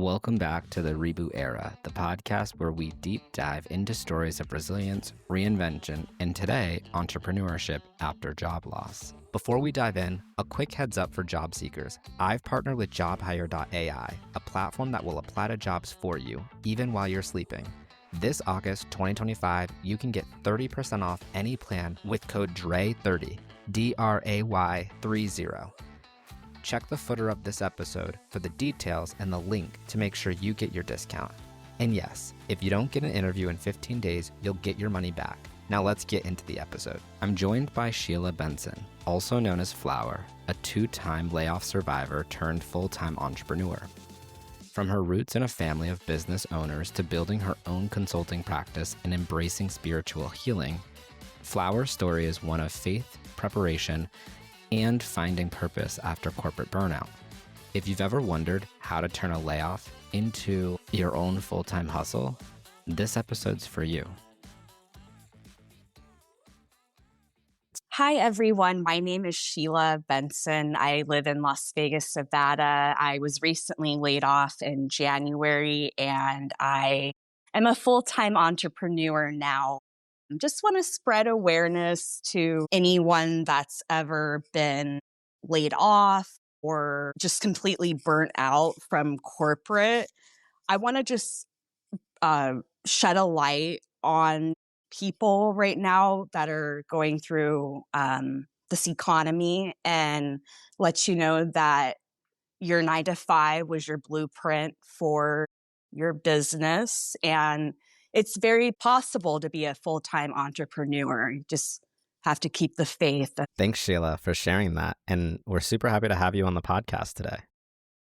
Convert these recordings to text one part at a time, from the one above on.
Welcome back to the Reboot Era, the podcast where we deep dive into stories of resilience, reinvention, and today, entrepreneurship after job loss. Before we dive in, a quick heads up for job seekers. I've partnered with JobHire.ai, a platform that will apply to jobs for you, even while you're sleeping. This August 2025, you can get 30% off any plan with code DRAY30, DRAY30. Check the footer of this episode for the details and the link to make sure you get your discount. And yes, if you don't get an interview in 15 days, you'll get your money back. Now let's get into the episode. I'm joined by Shelia Benson, also known as Flower, a 2-time layoff survivor turned full-time entrepreneur. From her roots in a family of business owners to building her own consulting practice and embracing spiritual healing, Flower's story is one of faith, preparation, and finding purpose after corporate burnout. If you've ever wondered how to turn a layoff into your own full-time hustle, this episode's for you. Hi, everyone. My name is Shelia Benson. I live in Las Vegas, Nevada. I was recently laid off in January, and I am a full-time entrepreneur now. Just want to spread awareness to anyone that's ever been laid off or just completely burnt out from corporate. I want to just shed a light on people right now that are going through this economy and let you know that your 9-to-5 was your blueprint for your business, and it's very possible to be a full-time entrepreneur. You just have to keep the faith. Thanks, Sheila, for sharing that. And we're super happy to have you on the podcast today.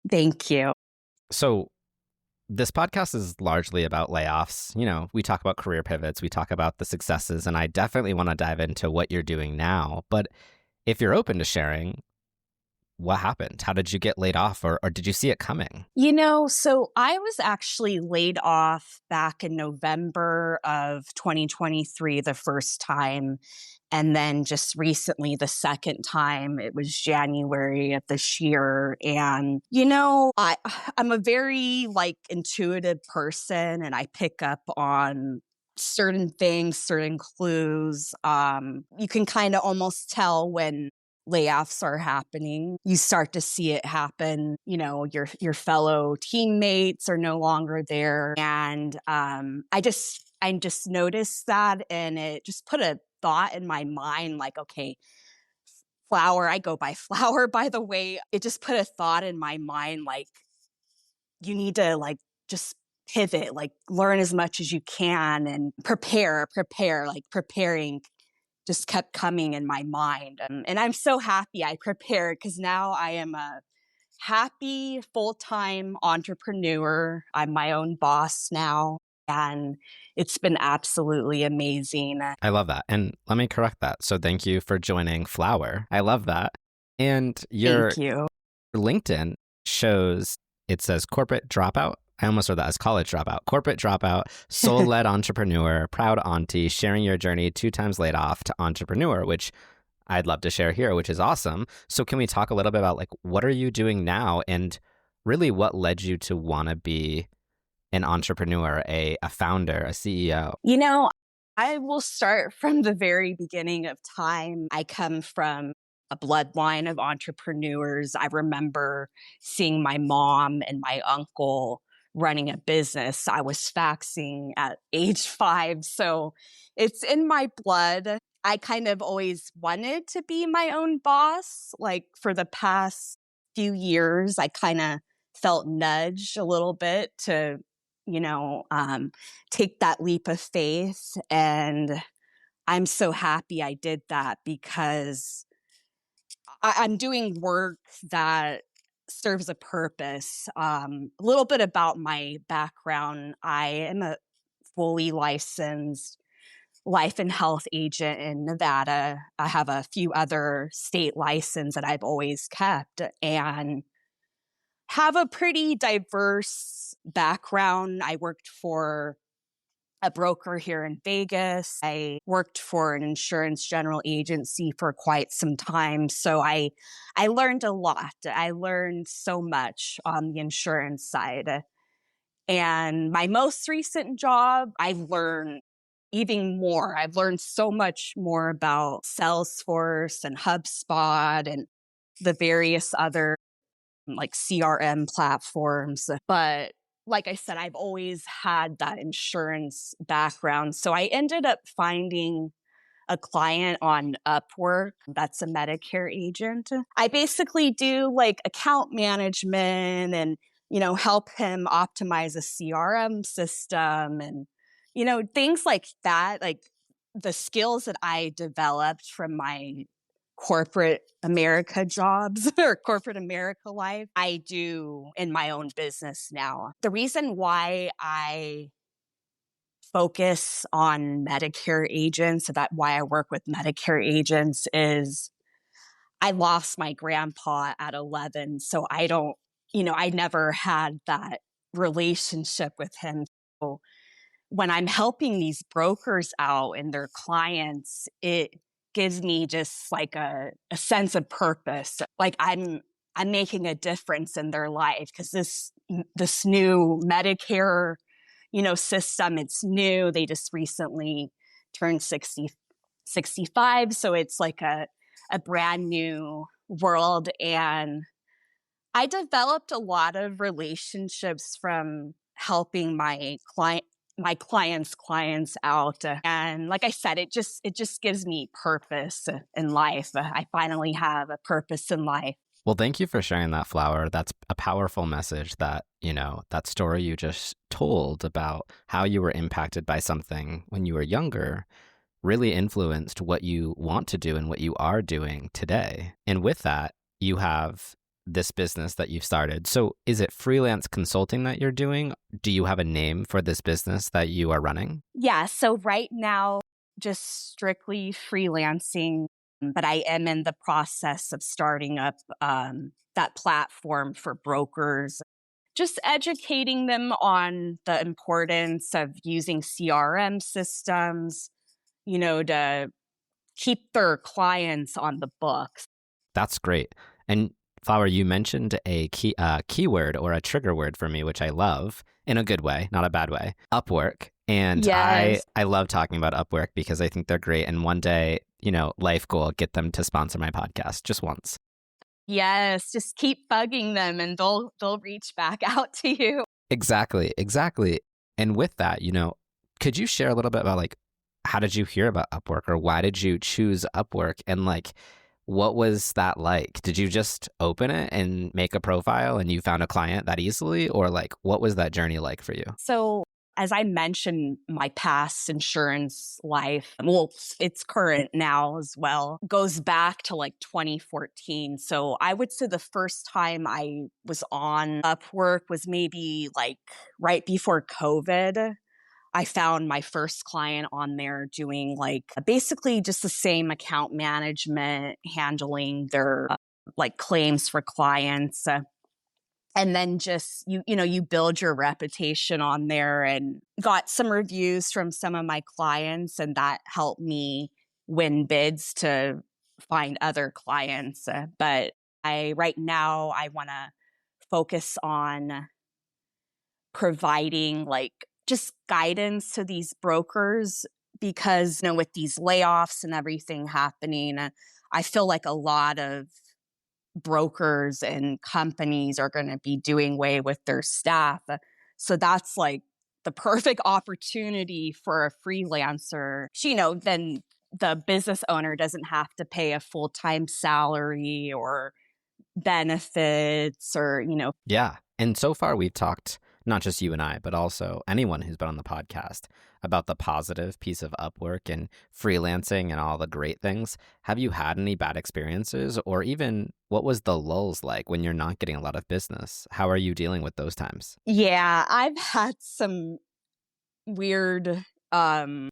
Thank you. So this podcast is largely about layoffs. You know, we talk about career pivots, we talk about the successes, and I definitely want to dive into what you're doing now. But if you're open to sharing, what happened? How did you get laid off, or did you see it coming? So I was actually laid off back in November of 2023 the first time. And then just recently, the second time, it was January of this year. And, I'm a very intuitive person, and I pick up on certain things, certain clues. You can kind of almost tell when layoffs are happening. You start to see it happen. Your fellow teammates are no longer there. And I just noticed that, and it just put a thought in my mind, like, okay, Flower, I go by Flower, by the way. It just put a thought in my mind, like, you need to just pivot, learn as much as you can and prepare, preparing just kept coming in my mind. And I'm so happy I prepared, because now I am a happy full-time entrepreneur. I'm my own boss now, and it's been absolutely amazing. I love that. And let me correct that. So thank you for joining Flower. I love that. And your Thank you. LinkedIn shows, it says corporate dropout. I almost read that as college dropout. Corporate dropout, soul-led entrepreneur, proud auntie, sharing your journey 2 times laid off to entrepreneur, which I'd love to share here, which is awesome. So can we talk a little bit about what are you doing now, and really what led you to want to be an entrepreneur, a founder, a CEO? I will start from the very beginning of time. I come from a bloodline of entrepreneurs. I remember seeing my mom and my uncle running a business. I was faxing at age 5, so it's in my blood. I kind of always wanted to be my own boss. For the past few years, I kind of felt nudged a little bit to, take that leap of faith. And I'm so happy I did that, because I'm doing work that serves a purpose. A little bit about my background. I am a fully licensed life and health agent in Nevada. I have a few other state licenses that I've always kept, and have a pretty diverse background. I worked for a broker here in Vegas. I worked for an insurance general agency for quite some time. So I learned a lot. I learned so much on the insurance side. And my most recent job, I've learned even more. I've learned so much more about Salesforce and HubSpot and the various other like CRM platforms. But like I said, I've always had that insurance background. So I ended up finding a client on Upwork that's a Medicare agent. I basically do like account management and, help him optimize a CRM system and, things like that. Like the skills that I developed from my corporate America jobs or corporate America life, I do in my own business now. The reason why I focus on Medicare agents, so that why I work with Medicare agents is I lost my grandpa at 11. So I don't, I never had that relationship with him. So when I'm helping these brokers out and their clients, it gives me just like a sense of purpose. Like I'm making a difference in their life because this new Medicare, system, it's new. They just recently turned 65. So it's like a brand new world. And I developed a lot of relationships from helping my clients out. And like I said, it just gives me purpose in life. I finally have a purpose in life. Well, thank you for sharing that, Flower. That's a powerful message that, that story you just told about how you were impacted by something when you were younger really influenced what you want to do and what you are doing today. And with that, you have this business that you've started. So is it freelance consulting that you're doing? Do you have a name for this business that you are running? Yeah. So right now, just strictly freelancing, but I am in the process of starting up that platform for brokers, just educating them on the importance of using CRM systems, to keep their clients on the books. That's great. And Flower, you mentioned a keyword or a trigger word for me, which I love in a good way, not a bad way. Upwork. And Yes. I love talking about Upwork because I think they're great. And one day, life goal, get them to sponsor my podcast just once. Yes, just keep bugging them and they'll reach back out to you. Exactly. And with that, could you share a little bit about like, how did you hear about Upwork or why did you choose Upwork? And like, what was that like? Did you just open it and make a profile and you found a client that easily? Or like, what was that journey like for you? So, as I mentioned, my past insurance life, well, it's current now as well, goes back to like 2014. So, I would say the first time I was on Upwork was maybe like right before COVID. I found my first client on there doing like basically just the same account management, handling their like claims for clients. And then just you build your reputation on there and got some reviews from some of my clients and that helped me win bids to find other clients. But I right now I want to focus on providing like just guidance to these brokers because with these layoffs and everything happening, I feel like a lot of brokers and companies are going to be doing away with their staff. So that's like the perfect opportunity for a freelancer. Then the business owner doesn't have to pay a full-time salary or benefits or. Yeah. And so far, we've talked, not just you and I, but also anyone who's been on the podcast about the positive piece of Upwork and freelancing and all the great things. Have you had any bad experiences or even what was the lulls like when you're not getting a lot of business? How are you dealing with those times? Yeah, I've had some weird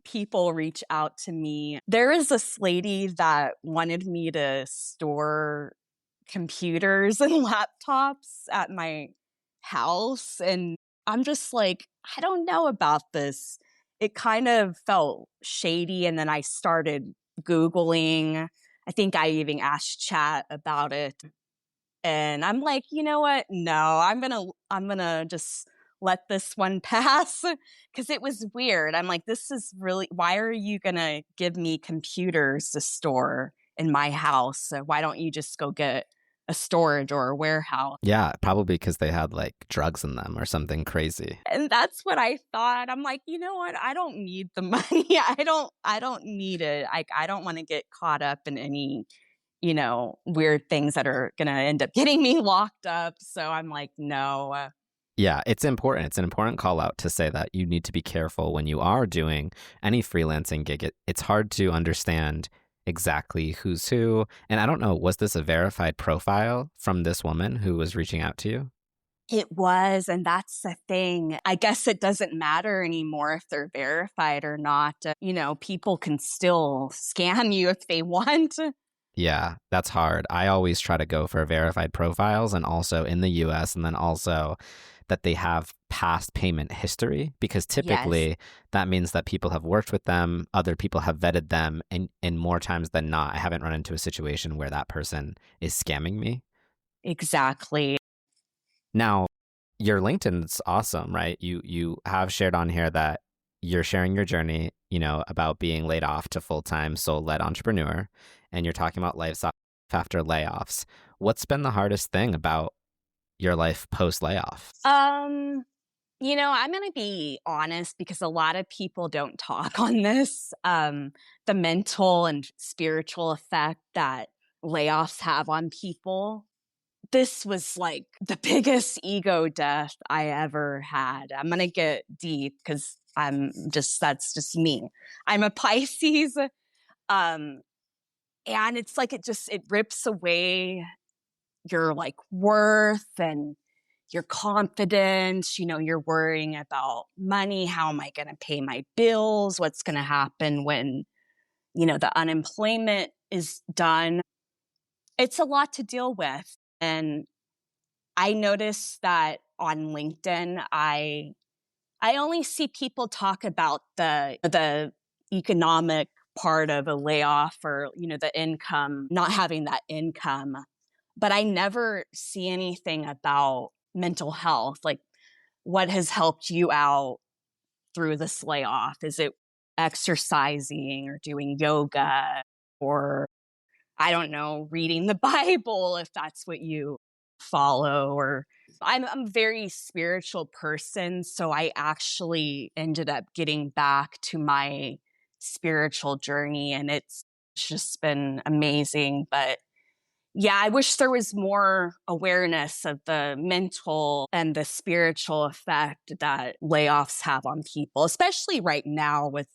people reach out to me. There is this lady that wanted me to store computers and laptops at my house. And I'm just like, I don't know about this. It kind of felt shady. And then I started Googling. I think I even asked chat about it. And I'm like, you know what? No, I'm gonna just let this one pass because it was weird. I'm like, this is really, why are you going to give me computers to store in my house? So why don't you just go get a storage or a warehouse? Yeah, probably because they had like drugs in them or something crazy. And that's what I thought. I'm like, you know what? I don't need the money. I don't need it. I don't want to get caught up in any, weird things that are going to end up getting me locked up. So I'm like, no. Yeah, it's important. It's an important call out to say that you need to be careful when you are doing any freelancing gig. It's hard to understand exactly who's who. And I don't know, was this a verified profile from this woman who was reaching out to you? It was, and that's the thing. I guess it doesn't matter anymore if they're verified or not. People can still scam you if they want. Yeah, that's hard. I always try to go for verified profiles and also in the US, and then also that they have past payment history, because typically Yes, that means that people have worked with them, other people have vetted them, and more times than not, I haven't run into a situation where that person is scamming me. exactly. Now, your LinkedIn's awesome, right? You have shared on here that you're sharing your journey, about being laid off to full-time soul-led entrepreneur, and you're talking about life after layoffs. What's been the hardest thing about your life post layoff? I'm going to be honest because a lot of people don't talk on this. The mental and spiritual effect that layoffs have on people. This was like the biggest ego death I ever had. I'm going to get deep because that's just me. I'm a Pisces. Um, and it's like it rips away your like worth and your confidence. You're worrying about money. How am I going to pay my bills? What's going to happen when, the unemployment is done? It's a lot to deal with. And I noticed that on LinkedIn, I only see people talk about the economic part of a layoff or, the income, not having that income. But I never see anything about mental health. Like, what has helped you out through this layoff? Is it exercising or doing yoga or, I don't know, reading the Bible if that's what you follow? Or I'm a very spiritual person, so I actually ended up getting back to my spiritual journey, and it's just been amazing. But yeah, I wish there was more awareness of the mental and the spiritual effect that layoffs have on people, especially right now with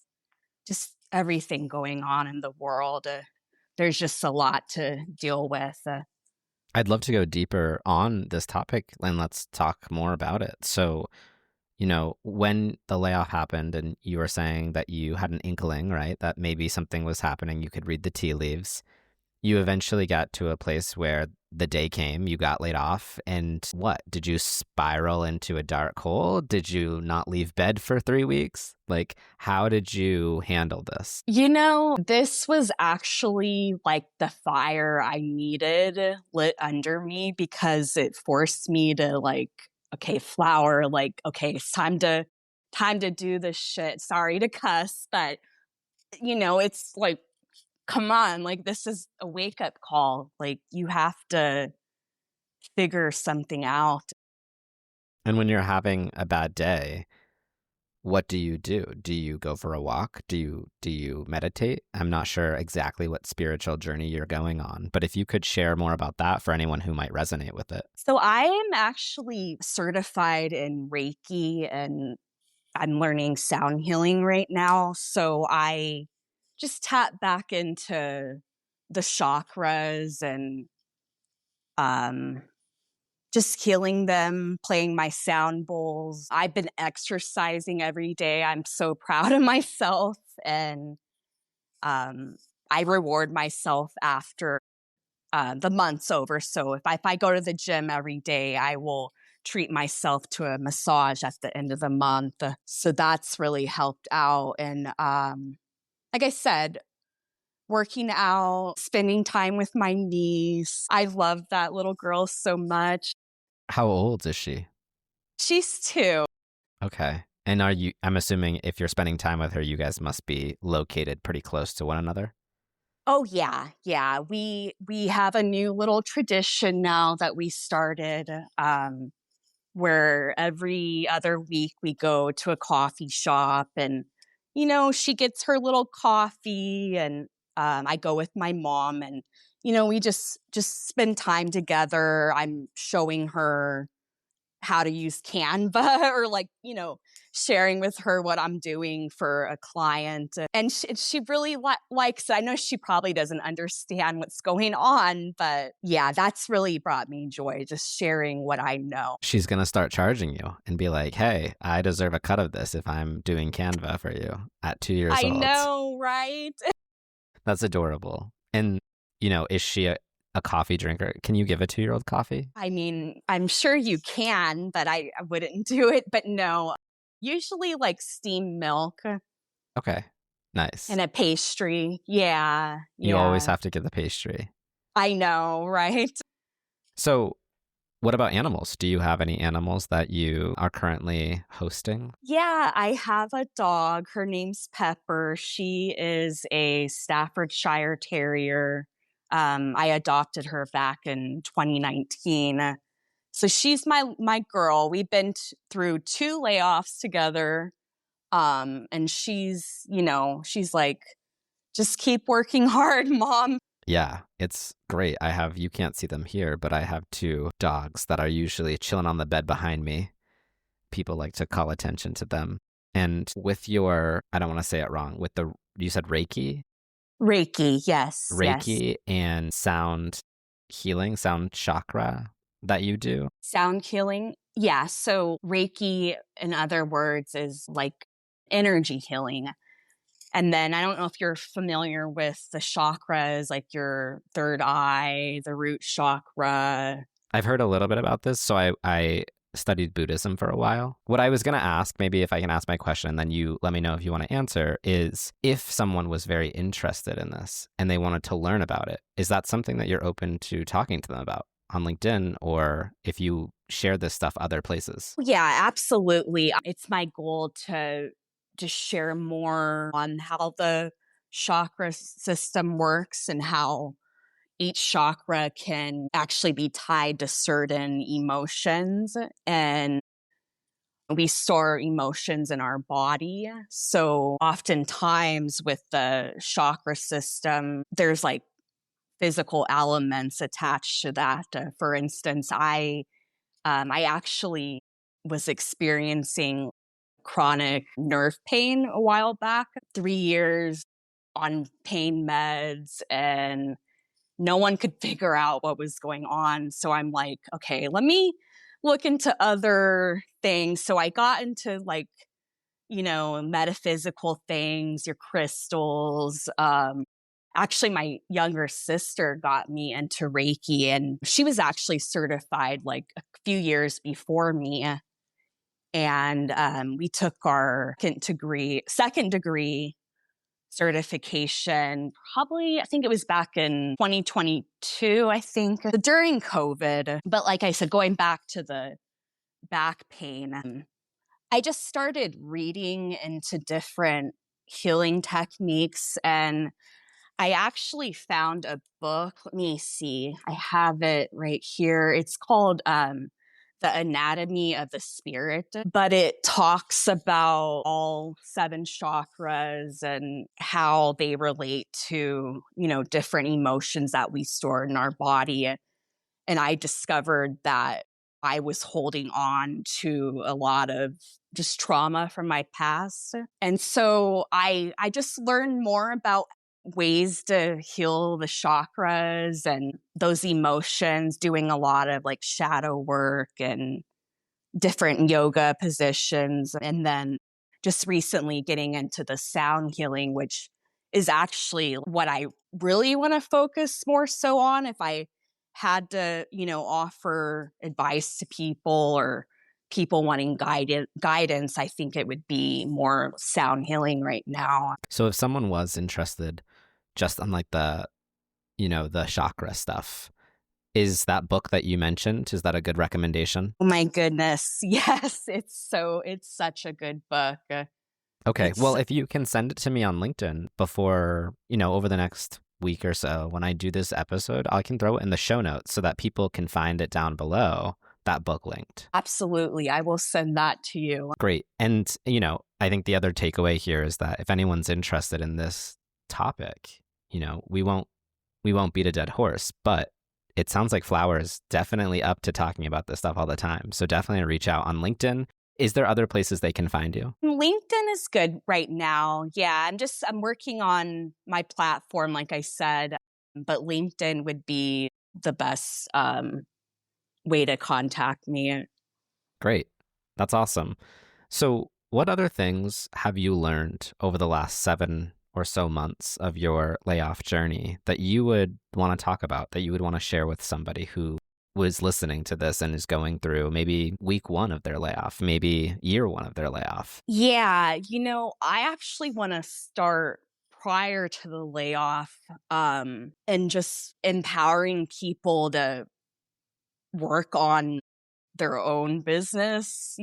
just everything going on in the world. There's just a lot to deal with. I'd love to go deeper on this topic and let's talk more about it. So, when the layoff happened and you were saying that you had an inkling, right, that maybe something was happening, you could read the tea leaves. You eventually got to a place where the day came, you got laid off, and what? Did you spiral into a dark hole? Did you not leave bed for 3 weeks? Like, how did you handle this? This was actually like the fire I needed lit under me because it forced me to like, okay, flower, like, okay, it's time to do this shit. Sorry to cuss, but it's like, come on, like this is a wake up call. Like you have to figure something out. And when you're having a bad day, what do you do? Do you go for a walk? Do you meditate? I'm not sure exactly what spiritual journey you're going on, but if you could share more about that for anyone who might resonate with it. So I am actually certified in Reiki and I'm learning sound healing right now. So I just tap back into the chakras and um just healing them, playing my sound bowls. I've been exercising every day. I'm so proud of myself. And um, I reward myself after the month's over. So if I go to the gym every day, I will treat myself to a massage at the end of the month. So that's really helped out. And like I said, working out, spending time with my niece. I love that little girl so much. How old is she? She's 2. Okay. And I'm assuming if you're spending time with her, you guys must be located pretty close to one another? Oh yeah, yeah. We have a new little tradition now that we started, where every other week we go to a coffee shop and, she gets her little coffee and I go with my mom and, we just spend time together. I'm showing her how to use Canva or like, sharing with her what I'm doing for a client. And she really likes it. I know she probably doesn't understand what's going on, but yeah, that's really brought me joy, just sharing what I know. She's going to start charging you and be like, hey, I deserve a cut of this if I'm doing Canva for you at 2 years I old. know, right? That's adorable. And, is she a coffee drinker? Can you give a 2-year-old coffee? I mean, I'm sure you can, but I wouldn't do it. But no, usually like steamed milk Okay. Nice. and a pastry. Yeah, You always yeah. have to get the pastry. I know, right? So, what about animals? Do you have any animals that you are currently hosting? Yeah, I have a dog. Her name's Pepper. She is a Staffordshire Terrier. I adopted her back in 2019. So she's my girl. We've been through 2 layoffs together. And she's like, just keep working hard, mom. Yeah, it's great. You can't see them here, but I have 2 dogs that are usually chilling on the bed behind me. People like to call attention to them. And with I don't want to say it wrong, you said Reiki? Reiki, yes, yes. Reiki and sound healing, sound chakra that you do? Sound healing. Yeah. So Reiki, in other words, is like energy healing. And then I don't know if you're familiar with the chakras, like your third eye, the root chakra. I've heard a little bit about this. So I studied Buddhism for a while. What I was going to ask, maybe if I can ask my question, and then you let me know if you want to answer, is if someone was very interested in this and they wanted to learn about it, is that something that you're open to talking to them about on LinkedIn, or if you share this stuff other places? Yeah, absolutely. It's my goal to just share more on how the chakra system works and how each chakra can actually be tied to certain emotions. And we store emotions in our body. So oftentimes with the chakra system, there's like physical elements attached to that. For instance, I actually was experiencing chronic nerve pain a while back, 3 years on pain meds, and no one could figure out what was going on. So I'm like, okay, let me look into other things. So I got into like, metaphysical things, your crystals. Actually, my younger sister got me into Reiki, and she was actually certified like a few years before me. And we took our second degree certification, probably, I think it was back in 2022, I think, during COVID. But like I said, going back to the back pain, I just started reading into different healing techniques. And I actually found a book. Let me see. I have it right here. It's called The Anatomy of the Spirit, but it talks about all 7 chakras and how they relate to, different emotions that we store in our body. And I discovered that I was holding on to a lot of just trauma from my past. And so I just learned more about ways to heal the chakras and those emotions, doing a lot of like shadow work and different yoga positions. And then just recently getting into the sound healing, which is actually what I really want to focus more so on. If I had to, offer advice to people or people wanting guidance, I think it would be more sound healing right now. So if someone was interested just on like the chakra stuff, Is that book that you mentioned, is that a good recommendation? Oh my goodness. Yes, it's such a good book. Okay. It's Well, if you can send it to me on LinkedIn before, over the next week or so, when I do this episode, I can throw it in the show notes so that people can find it down below, that book linked. absolutely. I will send that to you. Great. And, I think the other takeaway here is that if anyone's interested in this topic, we won't beat a dead horse, but it sounds like Flower is definitely up to talking about this stuff all the time. So definitely reach out on LinkedIn. Is there other places they can find you? LinkedIn is good right now. Yeah, I'm working on my platform, like I said, but LinkedIn would be the best way to contact me. Great. That's awesome. So, what other things have you learned over the last 7 or so months of your layoff journey that you would want to talk about, that you would want to share with somebody who was listening to this and is going through maybe week one of their layoff, maybe year one of their layoff? Yeah, I actually want to start prior to the layoff and just empowering people to work on their own business,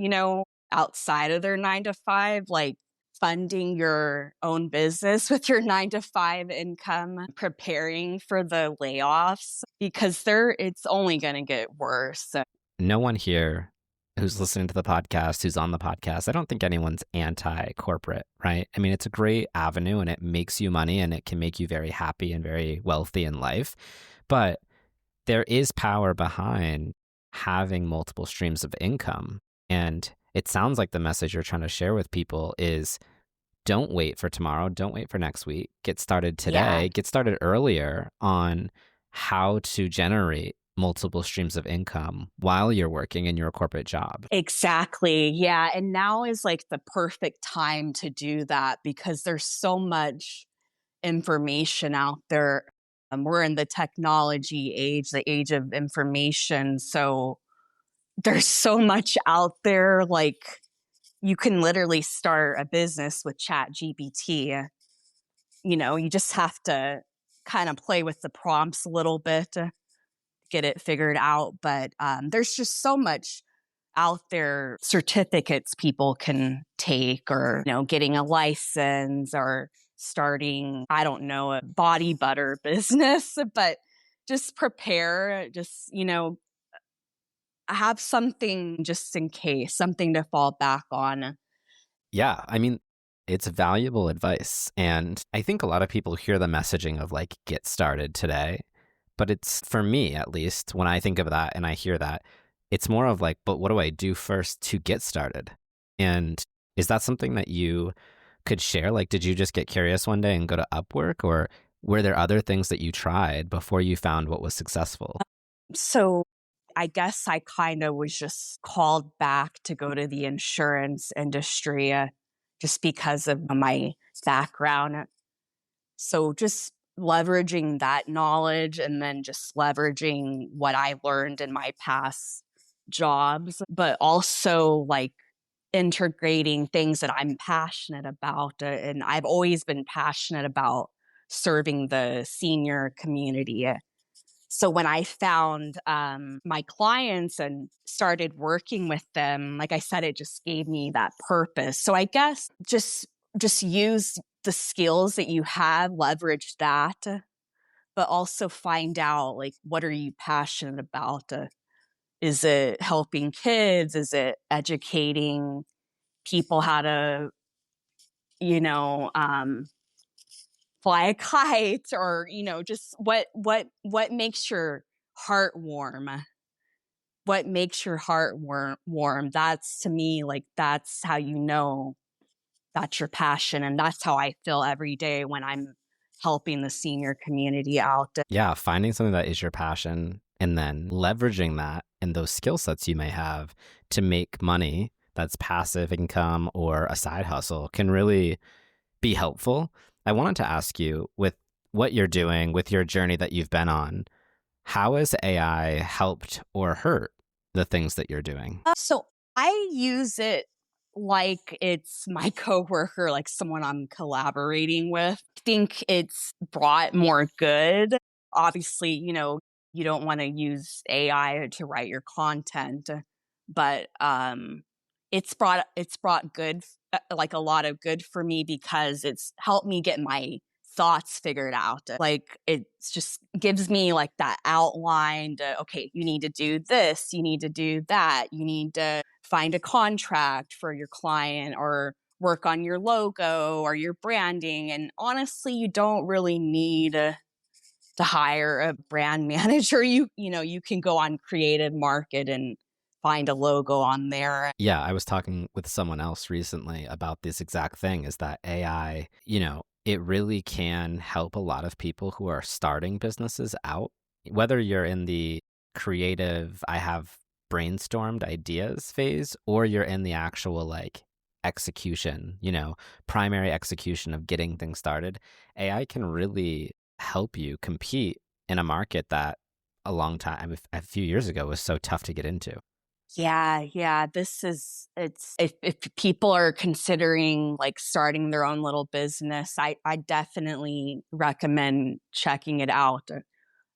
outside of their 9 to 5, like funding your own business with your 9 to 5 income, preparing for the layoffs because it's only going to get worse. No one here who's listening to the podcast, who's on the podcast, I don't think anyone's anti corporate, right? I mean, it's a great avenue and it makes you money and it can make you very happy and very wealthy in life. But there is power behind having multiple streams of income. And it sounds like the message you're trying to share with people is don't wait for tomorrow. Don't wait for next week. Get started Yeah, today. Get started earlier on how to generate multiple streams of income while you're working in your corporate job. exactly. Yeah. And now is like the perfect time to do that because there's so much information out there. We're in the technology age, the age of information. So there's so much out there. Like you can literally start a business with Chat GPT. You just have to kind of play with the prompts a little bit to get it figured out. But there's just so much out there, certificates people can take, or getting a license, or starting, I don't know, a body butter business. But just prepare, just have something just in case, something to fall back on. Yeah, I mean, it's valuable advice. And I think a lot of people hear the messaging of like, get started today. But it's for me, at least, when I think of that and I hear that, it's more of like, but what do I do first to get started? And is that something that you could share? Like, did you just get curious one day and go to Upwork, or were there other things that you tried before you found what was successful? So I guess I kind of was just called back to go to the insurance industry, just because of my background. So just leveraging that knowledge and then just leveraging what I learned in my past jobs, but also like integrating things that I'm passionate about. And I've always been passionate about serving the senior community. So when I found my clients and started working with them, like I said, it just gave me that purpose. So I guess just use the skills that you have, leverage that, but also find out like what are you passionate about? Is it helping kids? Is it educating people how to, you know, um, fly a kite, or just what makes your heart warm? What makes your heart warm? That's, to me, like that's how that's your passion, and that's how I feel every day when I'm helping the senior community out. Yeah, finding something that is your passion and then leveraging that and those skill sets you may have to make money that's passive income or a side hustle can really be helpful. I wanted to ask you, with what you're doing, with your journey that you've been on, how has AI helped or hurt the things that you're doing? So I use it like it's my coworker, like someone I'm collaborating with. I think it's brought more good. Obviously, you don't want to use AI to write your content, but it's brought good, like a lot of good for me because it's helped me get my thoughts figured out. Like it just gives me like that outline to, okay, you need to do this, you need to do that, you need to find a contract for your client or work on your logo or your branding. And honestly, you don't really need to hire a brand manager. You can go on Creative Market and find a logo on there. Yeah, I was talking with someone else recently about this exact thing, is that AI, it really can help a lot of people who are starting businesses out. Whether you're in the creative, I have brainstormed ideas phase, or you're in the actual like execution, primary execution of getting things started, AI can really help you compete in a market that a few years ago was so tough to get into. Yeah. If people are considering like starting their own little business, I definitely recommend checking it out.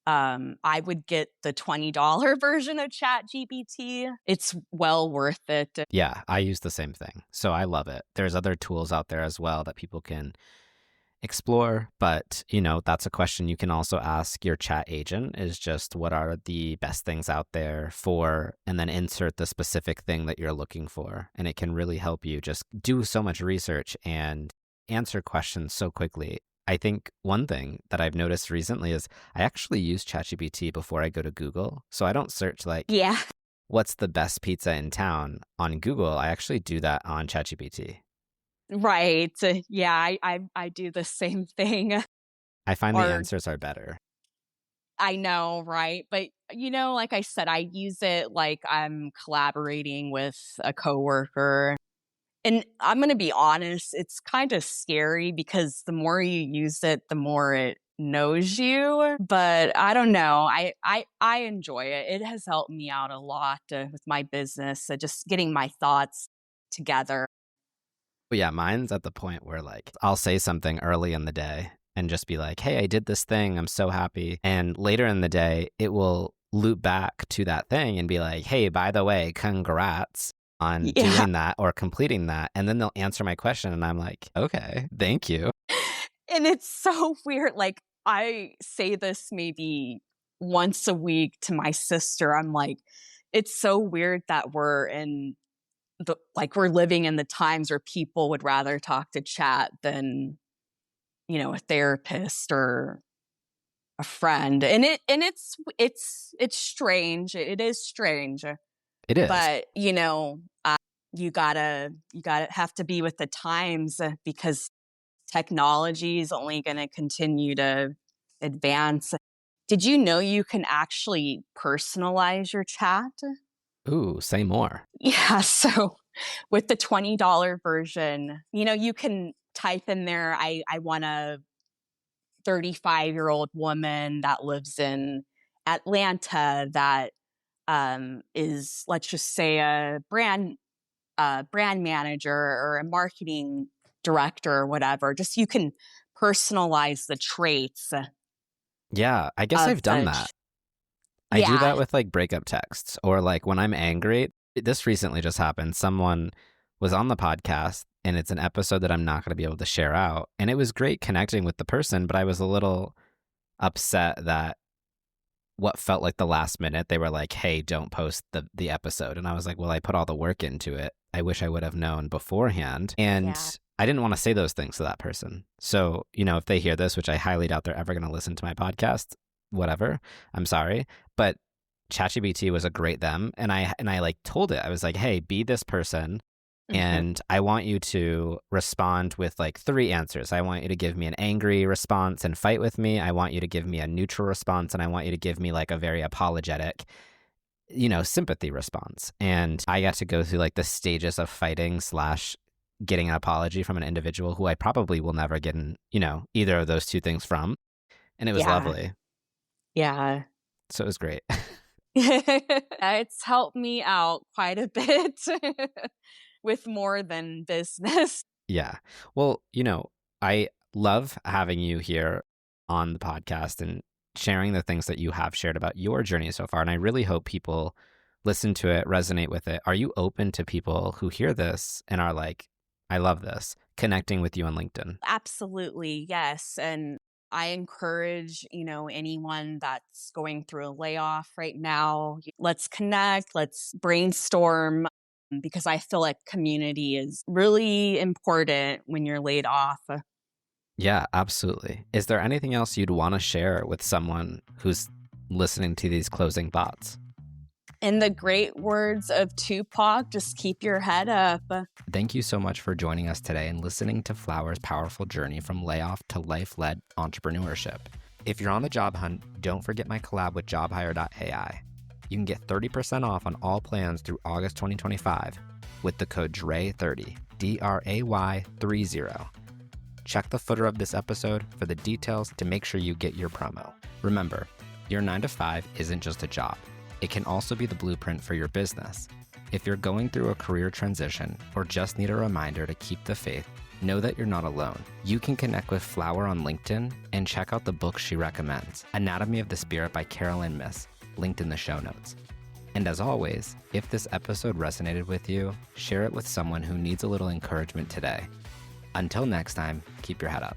I would get the $20 version of ChatGPT. It's well worth it. Yeah, I use the same thing. So I love it. There's other tools out there as well that people can explore, but that's a question you can also ask your chat agent, is just what are the best things out there for, and then insert the specific thing that you're looking for. And it can really help you just do so much research and answer questions so quickly. I think one thing that I've noticed recently is I actually use ChatGPT before I go to Google. So I don't search like, Yeah. what's the best pizza in town on Google. I actually do that on ChatGPT. Right. Yeah, I do the same thing. I find the Or answers are better. I know, right? But like I said, I use it like I'm collaborating with a coworker. And I'm going to be honest, it's kind of scary because the more you use it, the more it knows you. But I don't know. I enjoy it. It has helped me out a lot with my business, just getting my thoughts together. But yeah, mine's at the point where like I'll say something early in the day and just be like, hey, I did this thing. I'm so happy. And later in the day, it will loop back to that thing and be like, hey, by the way, congrats on Yeah. doing that or completing that. And then they'll answer my question. And I'm like, okay, thank you. And it's so weird. Like, I say this maybe once a week to my sister. I'm like, it's so weird that we're living in the times where people would rather talk to chat than, a therapist or a friend. And it's strange. It is strange. It is. But, you gotta have to be with the times because technology is only going to continue to advance. Did you know you can actually personalize your chat? Ooh, say more. Yeah. So with the $20 version, you can type in there, I want a 35-year-old woman that lives in Atlanta that is, let's just say, a brand manager or a marketing director or whatever. Just you can personalize the traits Yeah, I guess I've of done that. I do that yeah. with like breakup texts or like when I'm angry. This recently just happened. Someone was on the podcast and it's an episode that I'm not going to be able to share out. And it was great connecting with the person, but I was a little upset that what felt like the last minute, they were like, hey, don't post the episode. And I was like, well, I put all the work into it. I wish I would have known beforehand. And Yeah. I didn't want to say those things to that person. So, if they hear this, which I highly doubt they're ever going to listen to my podcast, whatever, I'm sorry. But ChatGPT was a great them. And I like told it, I was like, hey, be this person. Mhm. And I want you to respond with like 3 answers. I want you to give me an angry response and fight with me. I want you to give me a neutral response. And I want you to give me like a very apologetic, sympathy response. And I got to go through like the stages of fighting / getting an apology from an individual who I probably will never get either of those 2 things from. And it was Yeah. lovely. Yeah. So it was great. It's helped me out quite a bit with more than business. Yeah. Well, I love having you here on the podcast and sharing the things that you have shared about your journey so far. And I really hope people listen to it, resonate with it. Are you open to people who hear this and are like, I love this, connecting with you on LinkedIn? Absolutely, yes. And I encourage, anyone that's going through a layoff right now, let's connect, let's brainstorm, because I feel like community is really important when you're laid off. Yeah, absolutely. Is there anything else you'd want to share with someone who's listening to these closing thoughts? In the great words of Tupac, just keep your head up. Thank you so much for joining us today and listening to Flower's powerful journey from layoff to life-led entrepreneurship. If you're on the job hunt, don't forget my collab with jobhire.ai. You can get 30% off on all plans through August 2025 with the code DRAY30, DRAY30. Check the footer of this episode for the details to make sure you get your promo. Remember, your 9 to 5 isn't just a job. It can also be the blueprint for your business. If you're going through a career transition or just need a reminder to keep the faith, know that you're not alone. You can connect with Flower on LinkedIn and check out the book she recommends, Anatomy of the Spirit by Carolyn Miss, linked in the show notes. And as always, if this episode resonated with you, share it with someone who needs a little encouragement today. Until next time, keep your head up.